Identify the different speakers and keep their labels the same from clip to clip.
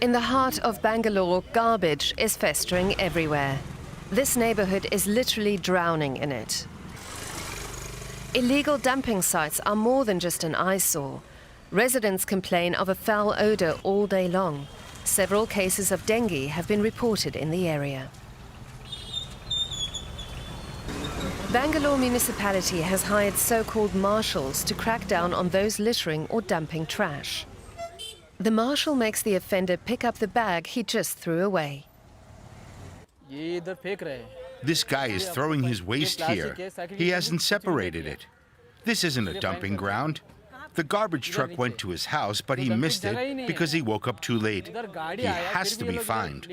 Speaker 1: In the heart of Bangalore, garbage is festering everywhere. This neighborhood is literally drowning in it. Illegal dumping sites are more than just an eyesore. Residents complain of a foul odor all day long. Several cases of dengue have been reported in the area. Bangalore municipality has hired so-called marshals to crack down on those littering or dumping trash. The marshal makes the offender pick up the bag he just threw away.
Speaker 2: This guy is throwing his waste here. He hasn't separated it. This isn't a dumping ground. The garbage truck went to his house, but he missed it because he woke up too late. He has to be fined.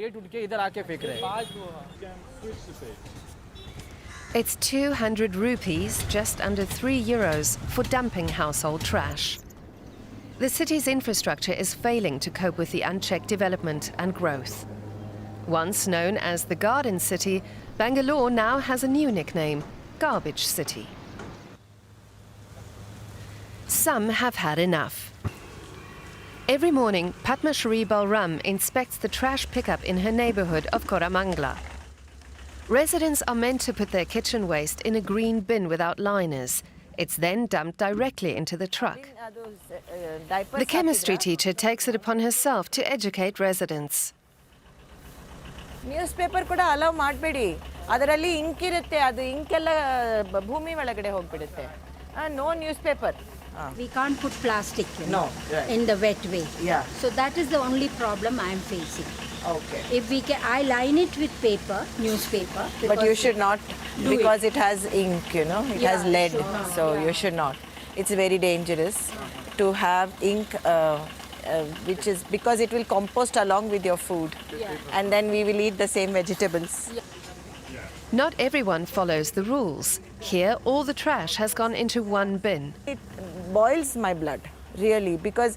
Speaker 1: It's 200 rupees, just under €3, for dumping household trash. The city's infrastructure is failing to cope with the unchecked development and growth. Once known as the Garden City, Bangalore now has a new nickname, Garbage City. Some have had enough. Every morning, Padma Shri Balram inspects the trash pickup in her neighborhood of Koramangala. Residents are meant to put their kitchen waste in a green bin without liners. It's then dumped directly into the truck. The chemistry teacher takes it upon herself to educate residents.
Speaker 3: Newspaper kuda allow ಮಾಡಬೇಡಿ ಅದರಲ್ಲಿ ink ಇರುತ್ತೆ ಅದು ink ಎಲ್ಲ ಭೂಮಿ ಒಳಗಡೆ ಹೋಗ್ಬಿಡುತ್ತೆ no newspaper
Speaker 4: we can't put plastic in the wet way so that is the only problem I am facing.
Speaker 3: Okay,
Speaker 4: if we can I line it with paper newspaper
Speaker 3: but you should not because it has ink, it has lead, so you should not. It's very dangerous to have ink which is because it will compost along with your food and then we will eat the same vegetables.
Speaker 1: Not everyone follows the rules. Here, all the trash has gone into one bin.
Speaker 3: It boils my blood, really, because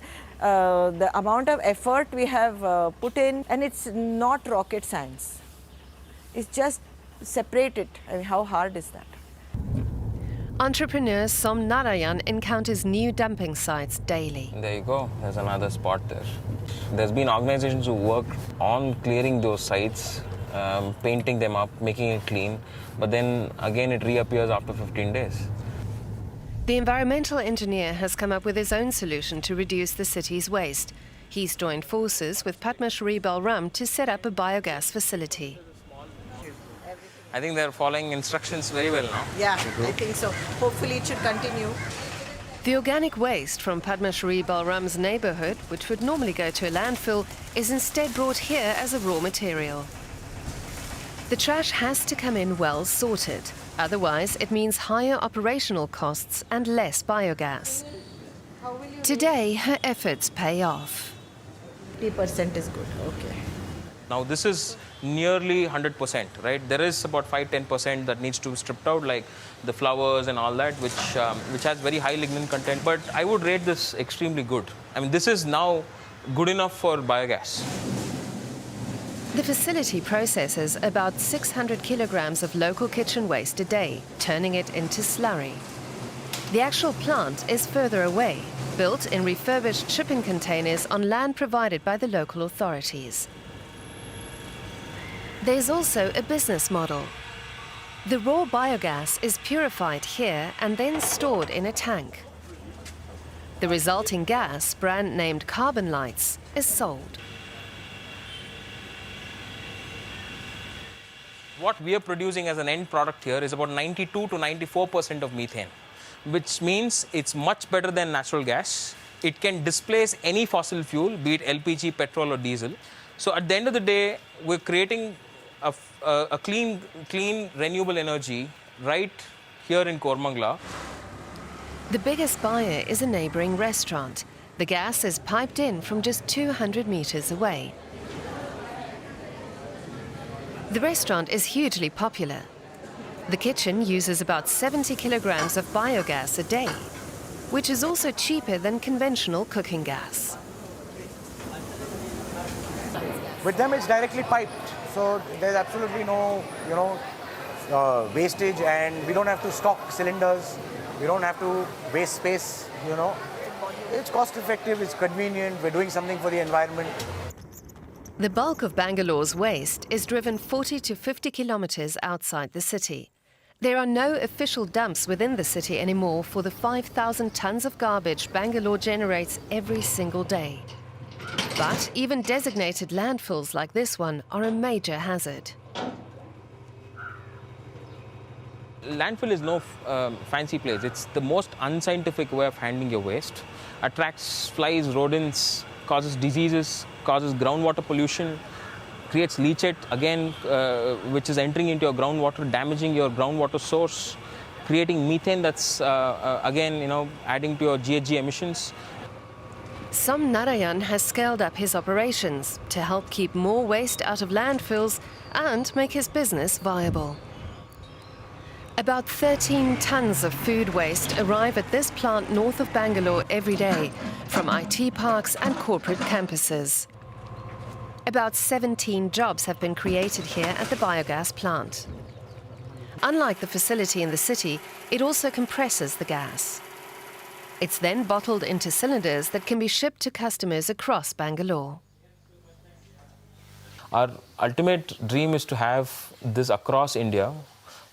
Speaker 3: the amount of effort we have put in, and it's not rocket science. It's just separate it. I mean, how hard is that?
Speaker 1: Entrepreneur Som Narayan encounters new dumping sites daily.
Speaker 5: There you go. There's another spot there. There's been organizations who work on clearing those sites, painting them up, making it clean, but then again it reappears after 15 days.
Speaker 1: The environmental engineer has come up with his own solution to reduce the city's waste. He's joined forces with Padma Shri Balram to set up a biogas facility.
Speaker 5: I think they're following instructions very well now.
Speaker 3: Yeah, I think so. Hopefully it should continue.
Speaker 1: The organic waste from Padma Shri Balram's neighborhood, which would normally go to a landfill, is instead brought here as a raw material. The trash has to come in well sorted. Otherwise, it means higher operational costs and less biogas. Today, her efforts pay off.
Speaker 3: 50% is good, okay.
Speaker 5: Now this is nearly 100%, right? There is about 5-10% that needs to be stripped out, like the flowers and all that, which has very high lignin content. But I would rate this extremely good. I mean, this is now good enough for biogas.
Speaker 1: The facility processes about 600 kilograms of local kitchen waste a day, turning it into slurry. The actual plant is further away, built in refurbished shipping containers on land provided by the local authorities. There's also a business model. The raw biogas is purified here and then stored in a tank. The resulting gas, brand named Carbon Lights, is sold.
Speaker 5: What we are producing as an end product here is about 92 to 94% of methane, which means it's much better than natural gas. It can displace any fossil fuel, be it LPG, petrol or diesel. So at the end of the day, we're creating a clean, renewable energy right here in Koramangala.
Speaker 1: The biggest buyer is a neighboring restaurant. The gas is piped in from just 200 meters away. The restaurant is hugely popular. The kitchen uses about 70 kilograms of biogas a day, which is also cheaper than conventional cooking gas.
Speaker 6: With them, it's directly piped, so there's absolutely no, wastage, and we don't have to stock cylinders. We don't have to waste space. It's cost effective. It's convenient. We're doing something for the environment.
Speaker 1: The bulk of Bangalore's waste is driven 40 to 50 kilometers outside the city. There are no official dumps within the city anymore for the 5,000 tons of garbage Bangalore generates every single day. But even designated landfills like this one are a major hazard.
Speaker 5: Landfill is no fancy place. It's the most unscientific way of handling your waste. Attracts flies, rodents, causes diseases, causes groundwater pollution, creates leachate, again, which is entering into your groundwater, damaging your groundwater source, creating methane that's, again, adding to your GHG emissions.
Speaker 1: Sam Narayan has scaled up his operations to help keep more waste out of landfills and make his business viable. About 13 tons of food waste arrive at this plant north of Bangalore every day from IT parks and corporate campuses. About 17 jobs have been created here at the biogas plant. Unlike the facility in the city, it also compresses the gas. It's then bottled into cylinders that can be shipped to customers across Bangalore.
Speaker 5: Our ultimate dream is to have this across India,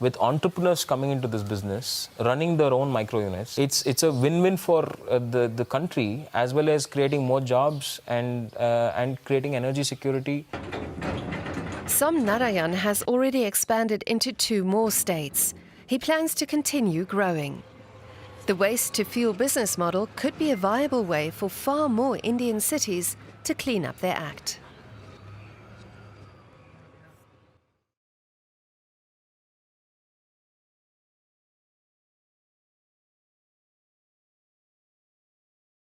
Speaker 5: with entrepreneurs coming into this business, running their own micro units. It's a win-win for the country, as well as creating more jobs and creating energy security.
Speaker 1: Sam Narayan has already expanded into 2 more states. He plans to continue growing. The waste-to-fuel business model could be a viable way for far more Indian cities to clean up their act.